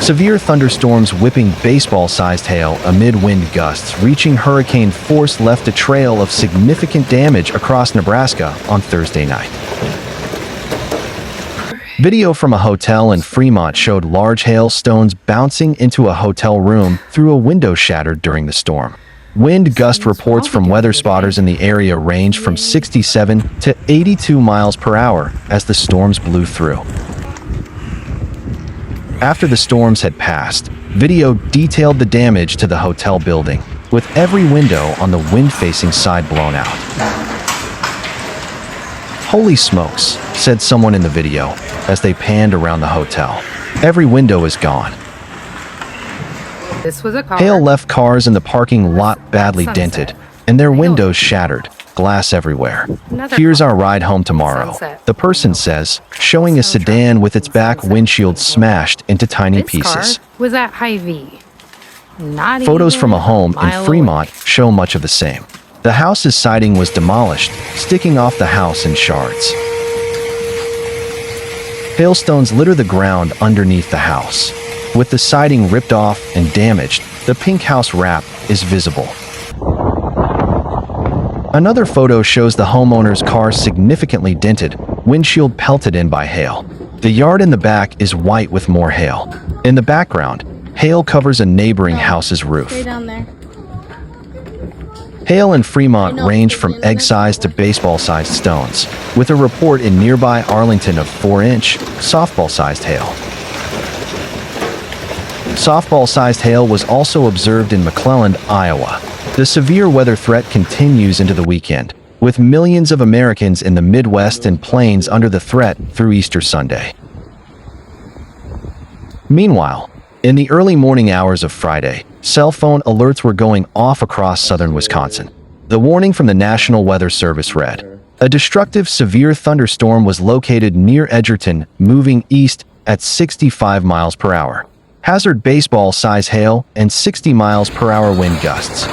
Severe thunderstorms whipping baseball-sized hail amid wind gusts reaching hurricane force left a trail of significant damage across Nebraska on Thursday night. Video from a hotel in Fremont showed large hailstones bouncing into a hotel room through a window shattered during the storm. Wind gust reports from weather spotters in the area range from 67 to 82 miles per hour as the storms blew through. After the storms had passed, video detailed the damage to the hotel building, with every window on the wind-facing side blown out. "Holy smokes," said someone in the video as they panned around the hotel. "Every window is gone." This was a car. Hail left cars in the parking lot badly dented, and their windows shattered, glass everywhere. "Here's our ride home tomorrow," the person says, showing a sedan with its back windshield smashed into tiny pieces. Was at Hy-Vee. Photos from a home in Fremont show much of the same. The house's siding was demolished, sticking off the house in shards. Hailstones litter the ground underneath the house. With the siding ripped off and damaged, the pink house wrap is visible. Another photo shows the homeowner's car significantly dented, windshield pelted in by hail. The yard in the back is white with more hail. In the background, hail covers a neighboring house's roof. Stay down there. Hail in Fremont ranged from egg-sized to baseball-sized stones, with a report in nearby Arlington of 4-inch, softball-sized hail. Softball-sized hail was also observed in McClelland, Iowa. The severe weather threat continues into the weekend, with millions of Americans in the Midwest and Plains under the threat through Easter Sunday. Meanwhile, in the early morning hours of Friday, cell phone alerts were going off across southern Wisconsin. The warning from the National Weather Service read, "A destructive severe thunderstorm was located near Edgerton, moving east at 65 miles per hour. Hazard baseball-size hail and 60 miles per hour wind gusts."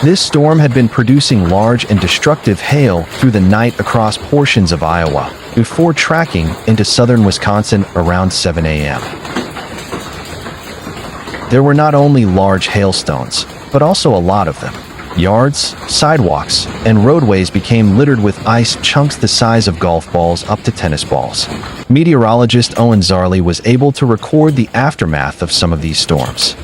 This storm had been producing large and destructive hail through the night across portions of Iowa, before tracking into southern Wisconsin around 7 a.m. There were not only large hailstones, but also a lot of them. Yards, sidewalks, and roadways became littered with ice chunks the size of golf balls up to tennis balls. Meteorologist Owen Zarley was able to record the aftermath of some of these storms.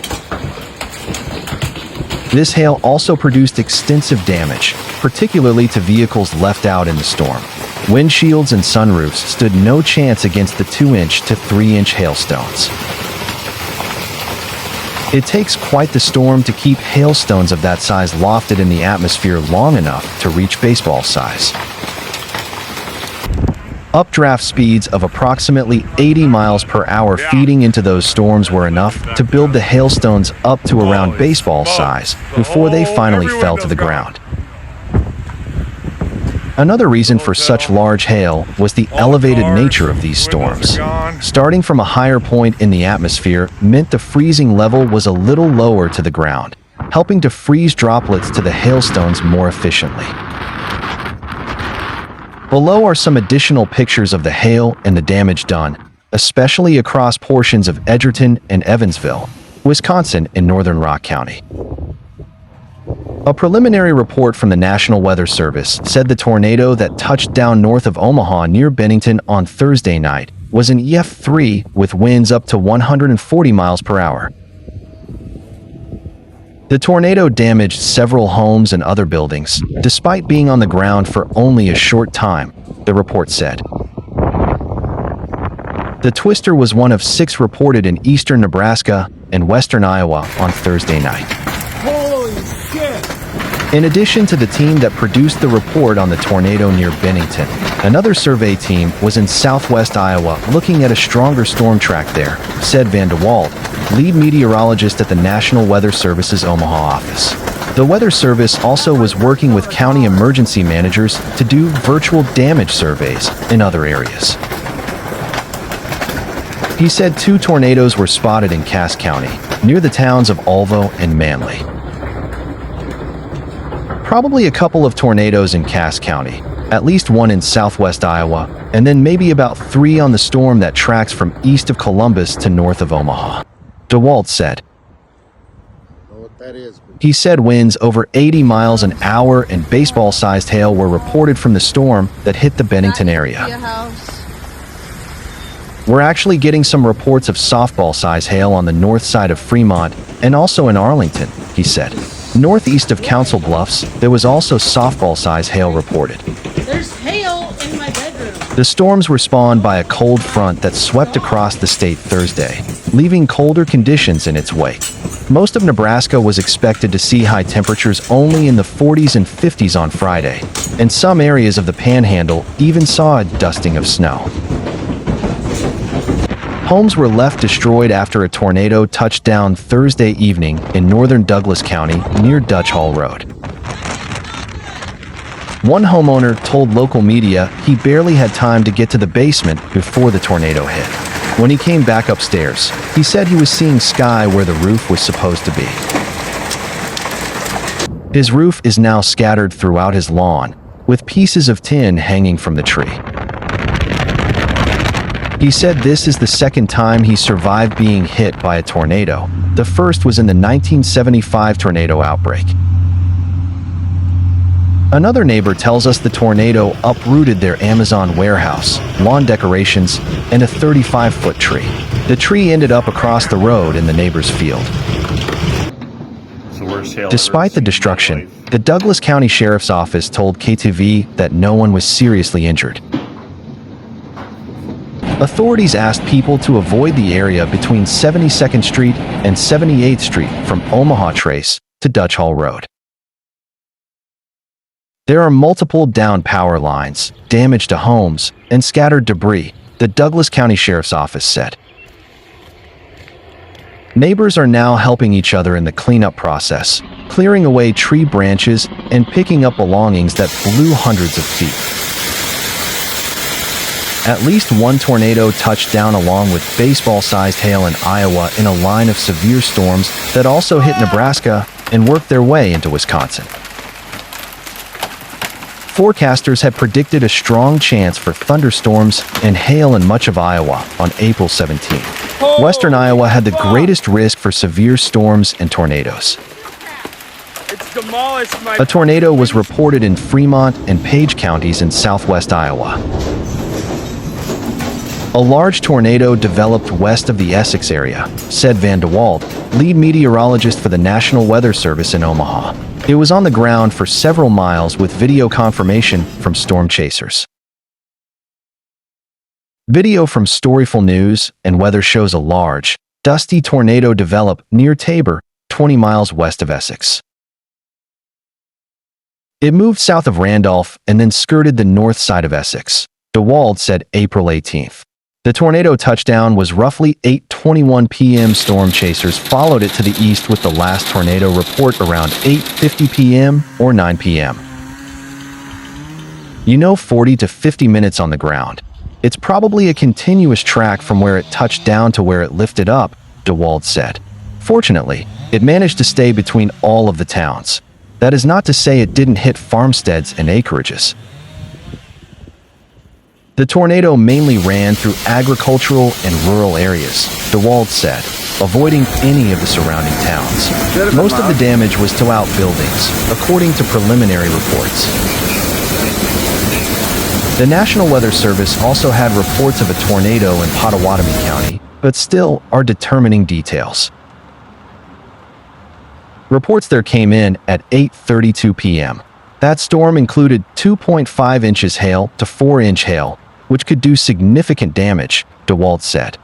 This hail also produced extensive damage, particularly to vehicles left out in the storm. Windshields and sunroofs stood no chance against the 2-inch to 3-inch hailstones. It takes quite the storm to keep hailstones of that size lofted in the atmosphere long enough to reach baseball size. Updraft speeds of approximately 80 miles per hour feeding into those storms were enough to build the hailstones up to around baseball size before they finally fell to the ground. Another reason for such large hail was the elevated nature of these storms. Starting from a higher point in the atmosphere meant the freezing level was a little lower to the ground, helping to freeze droplets to the hailstones more efficiently. Below are some additional pictures of the hail and the damage done, especially across portions of Edgerton and Evansville, Wisconsin in northern Rock County. A preliminary report from the National Weather Service said the tornado that touched down north of Omaha near Bennington on Thursday night was an EF3 with winds up to 140 miles per hour. The tornado damaged several homes and other buildings, despite being on the ground for only a short time, the report said. The twister was one of 6 reported in eastern Nebraska and western Iowa on Thursday night. Holy shit! In addition to the team that produced the report on the tornado near Bennington, another survey team was in southwest Iowa looking at a stronger storm track there, said Van de Walt, lead meteorologist at the National Weather Service's Omaha office. The Weather Service also was working with county emergency managers to do virtual damage surveys in other areas. He said 2 tornadoes were spotted in Cass County, near the towns of Alvo and Manley. Probably a couple of tornadoes in Cass County, at least one in southwest Iowa, and then maybe about 3 on the storm that tracks from east of Columbus to north of Omaha. DeWalt said. He said winds over 80 miles an hour and baseball-sized hail were reported from the storm that hit the Bennington area. We're actually getting some reports of softball-sized hail on the north side of Fremont and also in Arlington, he said. Northeast of Council Bluffs, there was also softball-sized hail reported. There's hail in my bedroom. The storms were spawned by a cold front that swept across the state Thursday, leaving colder conditions in its wake. Most of Nebraska was expected to see high temperatures only in the 40s and 50s on Friday, and some areas of the Panhandle even saw a dusting of snow. Homes were left destroyed after a tornado touched down Thursday evening in northern Douglas County near Dutch Hall Road. One homeowner told local media he barely had time to get to the basement before the tornado hit. When he came back upstairs, he said he was seeing sky where the roof was supposed to be. His roof is now scattered throughout his lawn, with pieces of tin hanging from the tree. He said this is the second time he survived being hit by a tornado. The first was in the 1975 tornado outbreak. Another neighbor tells us the tornado uprooted their Amazon warehouse, lawn decorations, and a 35-foot tree. The tree ended up across the road in the neighbor's field. Despite the destruction, the Douglas County Sheriff's Office told KTV that no one was seriously injured. Authorities asked people to avoid the area between 72nd Street and 78th Street from Omaha Trace to Dutch Hall Road. There are multiple downed power lines, damage to homes, and scattered debris, the Douglas County Sheriff's Office said. Neighbors are now helping each other in the cleanup process, clearing away tree branches and picking up belongings that flew hundreds of feet. At least one tornado touched down along with baseball-sized hail in Iowa in a line of severe storms that also hit Nebraska and worked their way into Wisconsin. Forecasters had predicted a strong chance for thunderstorms and hail in much of Iowa on April 17. Western Iowa had the greatest risk for severe storms and tornadoes. A tornado was reported in Fremont and Page counties in southwest Iowa. A large tornado developed west of the Essex area, said Van DeWalt, lead meteorologist for the National Weather Service in Omaha. It was on the ground for several miles with video confirmation from storm chasers. Video from Storyful News and Weather shows a large, dusty tornado develop near Tabor, 20 miles west of Essex. It moved south of Randolph and then skirted the north side of Essex, DeWalt said April 18th. The tornado touchdown was roughly 8:21 p.m. Storm chasers followed it to the east with the last tornado report around 8:50 p.m. or 9 p.m. 40 to 50 minutes on the ground. It's probably a continuous track from where it touched down to where it lifted up, DeWalt said. Fortunately, it managed to stay between all of the towns. That is not to say it didn't hit farmsteads and acreages. The tornado mainly ran through agricultural and rural areas, DeWalt said, avoiding any of the surrounding towns. Most of the damage was to outbuildings, according to preliminary reports. The National Weather Service also had reports of a tornado in Pottawatomie County, but still are determining details. Reports there came in at 8:32 p.m. That storm included 2.5 inches hail to 4-inch hail, which could do significant damage, DeWalt said.